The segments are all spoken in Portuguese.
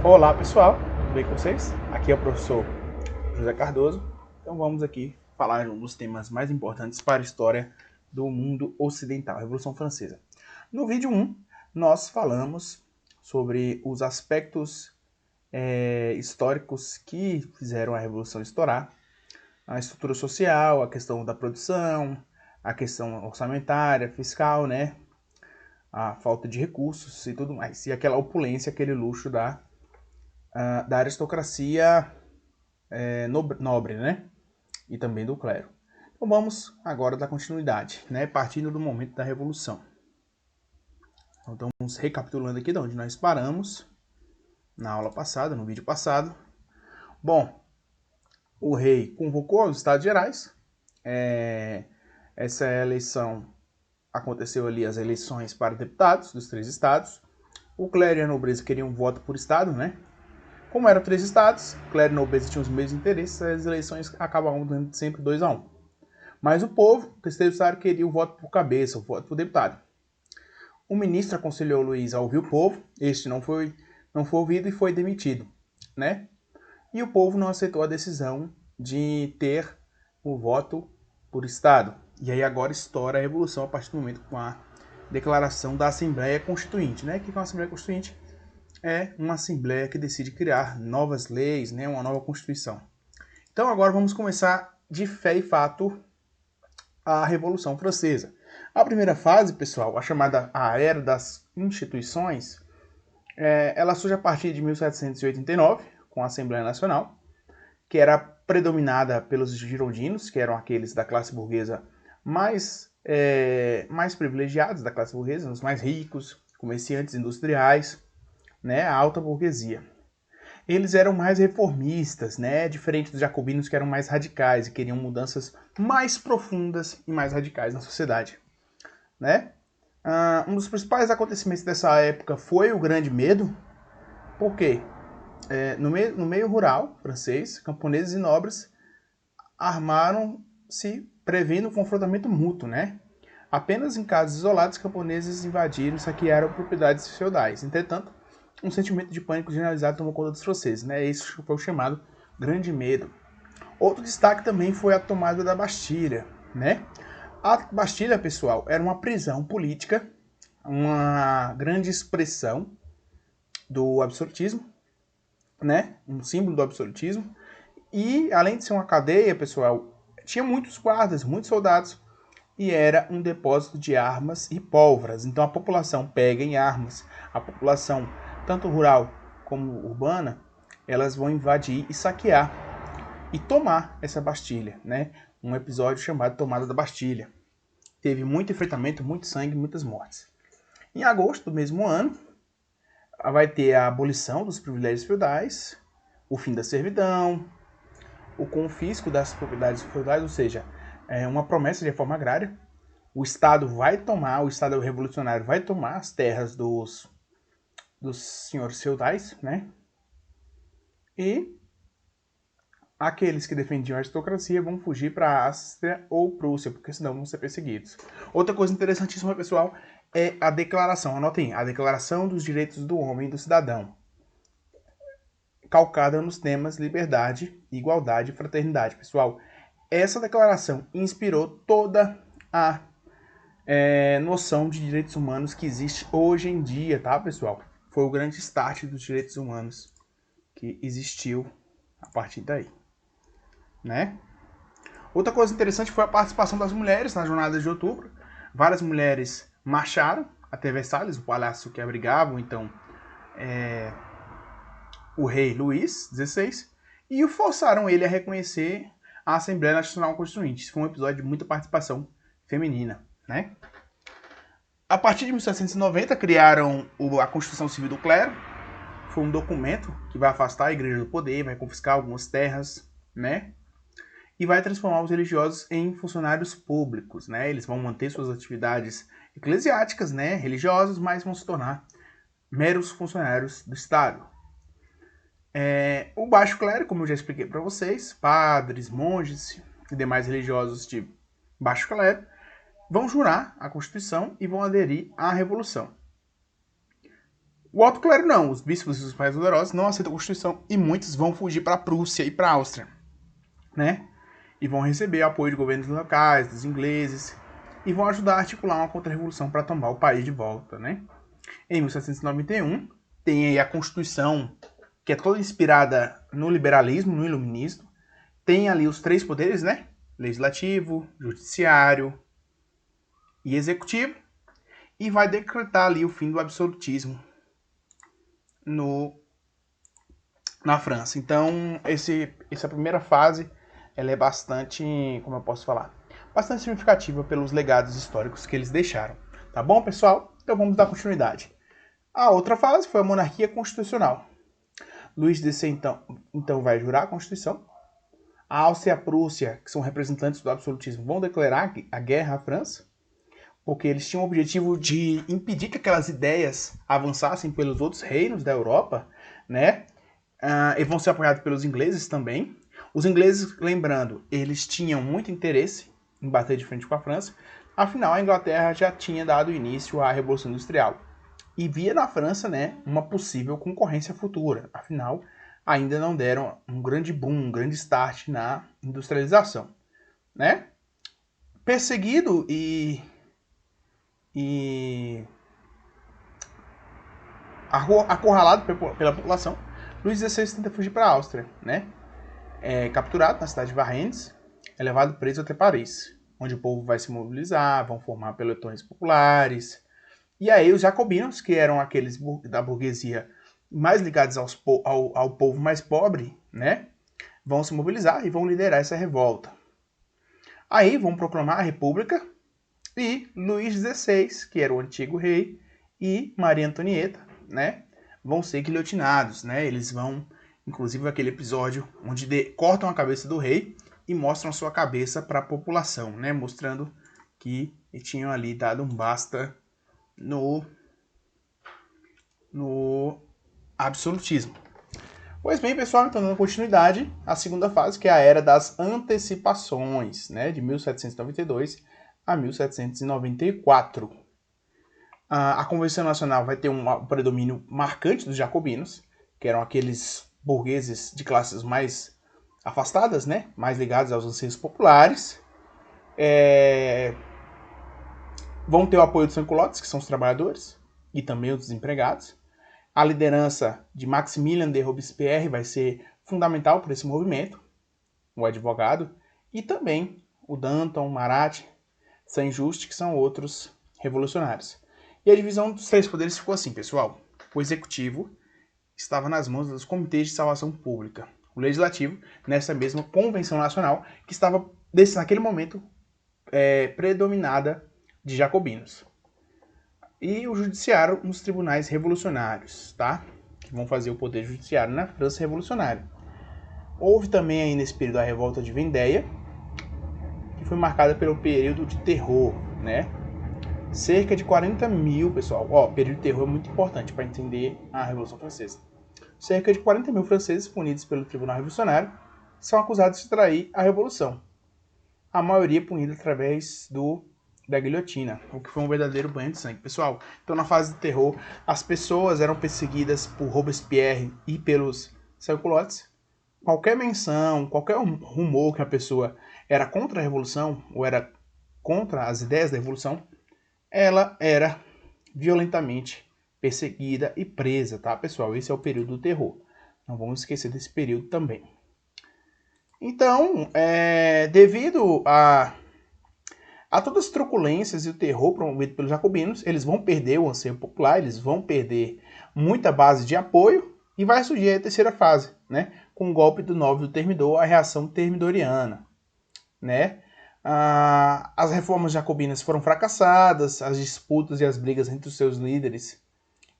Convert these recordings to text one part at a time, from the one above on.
Olá pessoal, tudo bem com vocês? Aqui é o professor José Cardoso. Então vamos aqui falar de um dos temas mais importantes para a história do mundo ocidental, a Revolução Francesa. No vídeo 1, nós falamos sobre os aspectos históricos que fizeram a Revolução estourar, a estrutura social, a questão da produção, a questão orçamentária, fiscal, né? A falta de recursos e tudo mais, e aquela opulência, aquele luxo da aristocracia nobre, né? E também do clero. Então vamos agora dar continuidade, né? Partindo do momento da Revolução. Então vamos recapitulando aqui de onde nós paramos na aula passada, no vídeo passado. Bom, o rei convocou os Estados Gerais. Essa eleição aconteceu ali, as eleições para deputados dos 3 estados. O clero e a nobreza queriam um voto por estado, né? Como eram 3 estados, clero e nobreza tinham os mesmos interesses, as eleições acabavam dando sempre 2-1. Mas o povo, o terceiro queria o voto por cabeça, o voto por deputado. O ministro aconselhou Luís a ouvir o povo, este não foi ouvido e foi demitido, né? E o povo não aceitou a decisão de ter o voto por estado. E aí agora estoura a revolução a partir do momento com a declaração da Assembleia Constituinte, né? O que é uma Assembleia Constituinte? É uma Assembleia que decide criar novas leis, né? Uma nova Constituição. Então agora vamos começar de fé e fato a Revolução Francesa. A primeira fase, pessoal, a chamada a Era das Instituições, ela surge a partir de 1789, com a Assembleia Nacional, que era predominada pelos girondinos, que eram aqueles da classe burguesa mais privilegiados da classe burguesa, os mais ricos, comerciantes industriais, né, a alta burguesia. Eles eram mais reformistas, né, diferente dos jacobinos que eram mais radicais e queriam mudanças mais profundas e mais radicais na sociedade, né? Um dos principais acontecimentos dessa época foi o Grande Medo. Por quê? No meio rural francês, camponeses e nobres armaram-se prevendo um confrontamento mútuo, né? Apenas em casos isolados, camponeses invadiram e saquearam propriedades feudais. Entretanto, um sentimento de pânico generalizado tomou conta dos franceses, né? Esse foi o chamado Grande Medo. Outro destaque também foi a tomada da Bastilha, né? A Bastilha, pessoal, era uma prisão política, uma grande expressão do absolutismo, né? Um símbolo do absolutismo. E, além de ser uma cadeia, pessoal, tinha muitos guardas, muitos soldados, e era um depósito de armas e pólvoras. Então a população pega em armas, a população, tanto rural como urbana, elas vão invadir e saquear e tomar essa Bastilha, né? Um episódio chamado Tomada da Bastilha. Teve muito enfrentamento, muito sangue, muitas mortes. Em agosto do mesmo ano, vai ter a abolição dos privilégios feudais, o fim da servidão, o confisco das propriedades feudais, ou seja, uma promessa de reforma agrária. O Estado revolucionário vai tomar as terras dos senhores feudais, né? E aqueles que defendiam a aristocracia vão fugir para a Áustria ou Prússia, porque senão vão ser perseguidos. Outra coisa interessantíssima, pessoal, é a declaração. Anotem, a Declaração dos Direitos do Homem e do Cidadão, calcada nos temas liberdade, igualdade e fraternidade. Pessoal, essa declaração inspirou toda a noção de direitos humanos que existe hoje em dia, tá, pessoal? Foi o grande start dos direitos humanos que existiu a partir daí, né? Outra coisa interessante foi a participação das mulheres na jornada de outubro. Várias mulheres marcharam até Versalhes, o palácio que abrigava, então, o rei Luís XVI, e forçaram ele a reconhecer a Assembleia Nacional Constituinte. Isso foi um episódio de muita participação feminina, né? A partir de 1790, criaram a Constituição Civil do Clero. Foi um documento que vai afastar a igreja do poder, vai confiscar algumas terras, né? E vai transformar os religiosos em funcionários públicos, né? Eles vão manter suas atividades eclesiásticas, né, religiosas, mas vão se tornar meros funcionários do Estado. O baixo clero, como eu já expliquei para vocês, padres, monges e demais religiosos de baixo clero, vão jurar a Constituição e vão aderir à Revolução. O alto clero não, os bispos e os mais poderosos não aceitam a Constituição e muitos vão fugir para a Prússia e para a Áustria, né? E vão receber apoio de governos locais, dos ingleses, e vão ajudar a articular uma contra-revolução para tomar o país de volta, né? Em 1791, tem aí a Constituição, que é toda inspirada no liberalismo, no iluminismo. Tem ali os 3 poderes, né? Legislativo, judiciário e executivo. E vai decretar ali o fim do absolutismo na França. Então, essa primeira fase, ela é bastante, como eu posso falar, bastante significativa pelos legados históricos que eles deixaram. Tá bom, pessoal? Então vamos dar continuidade. A outra fase foi a monarquia constitucional. Luís XVI, então vai jurar a Constituição. A Áustria e a Prússia, que são representantes do absolutismo, vão declarar a guerra à França, porque eles tinham o objetivo de impedir que aquelas ideias avançassem pelos outros reinos da Europa, né? E vão ser apoiados pelos ingleses também. Os ingleses, lembrando, eles tinham muito interesse em bater de frente com a França. Afinal, a Inglaterra já tinha dado início à Revolução Industrial e via na França, né, uma possível concorrência futura. Afinal, ainda não deram um grande boom, um grande start na industrialização, né? Perseguido e acorralado pela população, Luís XVI tenta fugir para a Áustria, né? É capturado na cidade de Varennes, é levado preso até Paris, onde o povo vai se mobilizar, vão formar pelotões populares. E aí os jacobinos, que eram aqueles da burguesia mais ligados ao povo mais pobre, né, vão se mobilizar e vão liderar essa revolta. Aí vão proclamar a República e Luís XVI, que era o antigo rei, e Maria Antonieta, né, vão ser guilhotinados, né? Eles vão, inclusive aquele episódio onde cortam a cabeça do rei e mostram a sua cabeça para a população, né, mostrando que tinham ali dado um basta no absolutismo. Pois bem, pessoal, então dando continuidade à segunda fase, que é a Era das Antecipações, né, de 1792 a 1794. A Convenção Nacional vai ter um predomínio marcante dos jacobinos, que eram aqueles burgueses de classes mais afastadas, né, mais ligados aos anseios populares. Vão ter o apoio dos sans-culottes, que são os trabalhadores, e também os desempregados. A liderança de Maximilien de Robespierre vai ser fundamental para esse movimento, o advogado, e também o Danton, Marat, Saint-Just, que são outros revolucionários. E a divisão dos 3 poderes ficou assim, pessoal. O executivo estava nas mãos dos comitês de salvação pública. O legislativo, nessa mesma convenção nacional, que estava, naquele momento, predominada de jacobinos. E o judiciário nos tribunais revolucionários, tá? Que vão fazer o poder judiciário na França revolucionária. Houve também aí nesse período a revolta de Vendéia, que foi marcada pelo período de terror, né? Cerca de 40 mil, pessoal. Período de terror é muito importante para entender a Revolução Francesa. Cerca de 40 mil franceses punidos pelo Tribunal Revolucionário são acusados de trair a Revolução. A maioria punida através da guilhotina, o que foi um verdadeiro banho de sangue. Pessoal, então na fase de terror, as pessoas eram perseguidas por Robespierre e pelos sans-culottes. Qualquer menção, qualquer rumor que a pessoa era contra a Revolução, ou era contra as ideias da Revolução, ela era violentamente perseguida e presa, tá, pessoal? Esse é o período do terror. Não vamos esquecer desse período também. Então, devido a todas as truculências e o terror promovido pelos jacobinos, eles vão perder o anseio popular, eles vão perder muita base de apoio e vai surgir a terceira fase, né? Com o golpe do 9 do Thermidor, a reação termidoriana, né? As reformas jacobinas foram fracassadas, as disputas e as brigas entre os seus líderes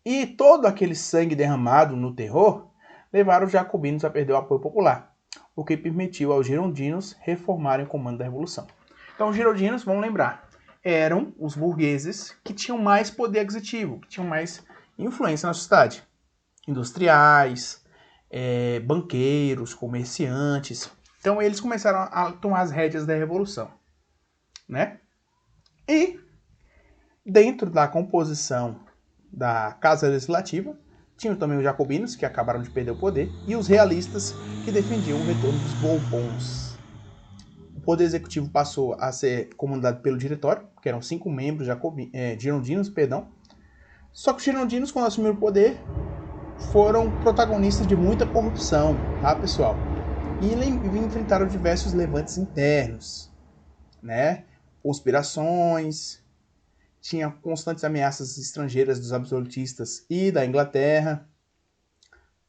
e todo aquele sangue derramado no terror levaram os jacobinos a perder o apoio popular, o que permitiu aos girondinos reformarem o comando da Revolução. Então, os girondinos, vamos lembrar, eram os burgueses que tinham mais poder aquisitivo, que tinham mais influência na sociedade. Industriais, banqueiros, comerciantes. Então, eles começaram a tomar as rédeas da Revolução, né? E, dentro da composição da Casa Legislativa, Tinha também os jacobinos, que acabaram de perder o poder, e os realistas, que defendiam o retorno dos Bourbons. O poder executivo passou a ser comandado pelo diretório, que eram 5 membros girondinos, Só que os girondinos, quando assumiram o poder, foram protagonistas de muita corrupção, tá, pessoal? E enfrentaram diversos levantes internos, né? Conspirações, tinha constantes ameaças estrangeiras dos absolutistas e da Inglaterra.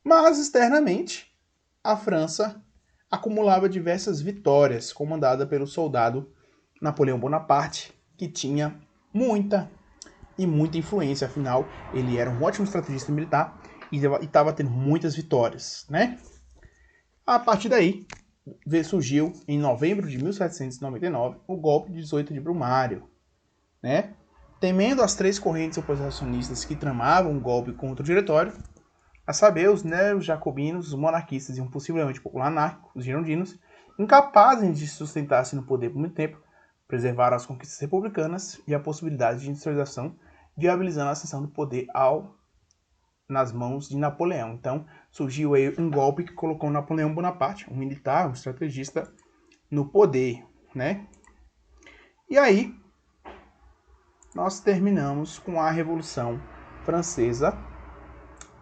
Mas, externamente, a França acumulava diversas vitórias, comandada pelo soldado Napoleão Bonaparte, que tinha muita influência. Afinal, ele era um ótimo estrategista militar e estava tendo muitas vitórias, né? A partir daí, surgiu, em novembro de 1799, o golpe de 18 de Brumário, né? Temendo as 3 correntes oposicionistas que tramavam um golpe contra o diretório, a saber, os jacobinos, os monarquistas e um possivelmente popular anárquico, os girondinos, incapazes de sustentar-se no poder por muito tempo, preservaram as conquistas republicanas e a possibilidade de industrialização, viabilizando a ascensão do poder nas mãos de Napoleão. Então, surgiu aí um golpe que colocou Napoleão Bonaparte, um militar, um estrategista, no poder, né? E aí, nós terminamos com a Revolução Francesa,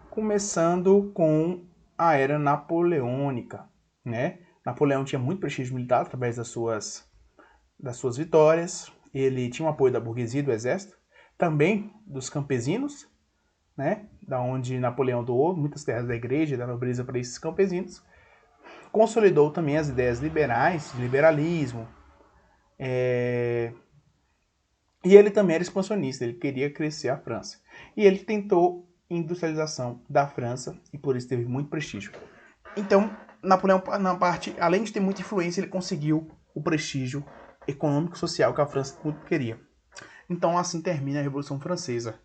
começando com a Era Napoleônica, né? Napoleão tinha muito prestígio militar através das suas vitórias. Ele tinha o apoio da burguesia, do exército, também dos campesinos, né? Da onde Napoleão doou muitas terras da igreja e da nobreza para esses campesinos. Consolidou também as ideias liberais, de liberalismo. E ele também era expansionista, ele queria crescer a França. E ele tentou industrialização da França e por isso teve muito prestígio. Então, Napoleão, na parte, além de ter muita influência, ele conseguiu o prestígio econômico e social que a França muito queria. Então, assim termina a Revolução Francesa.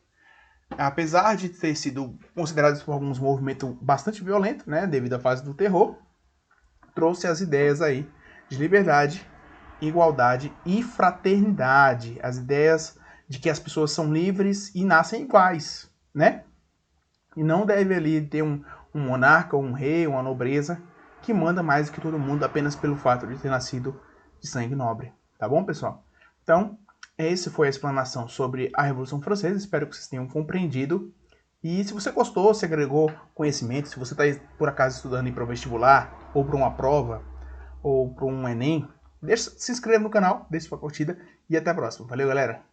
Apesar de ter sido considerado por alguns movimentos bastante violento, né, devido à fase do terror, trouxe as ideias aí de liberdade, igualdade e fraternidade, as ideias de que as pessoas são livres e nascem iguais, né? E não deve ali ter um monarca, um rei, uma nobreza que manda mais do que todo mundo apenas pelo fato de ter nascido de sangue nobre. Tá bom, pessoal? Então, essa foi a explanação sobre a Revolução Francesa. Espero que vocês tenham compreendido. E se você gostou, se agregou conhecimento, se você está por acaso estudando para o vestibular, ou para uma prova, ou para um Enem, se inscreva no canal, deixe sua curtida e até a próxima. Valeu, galera!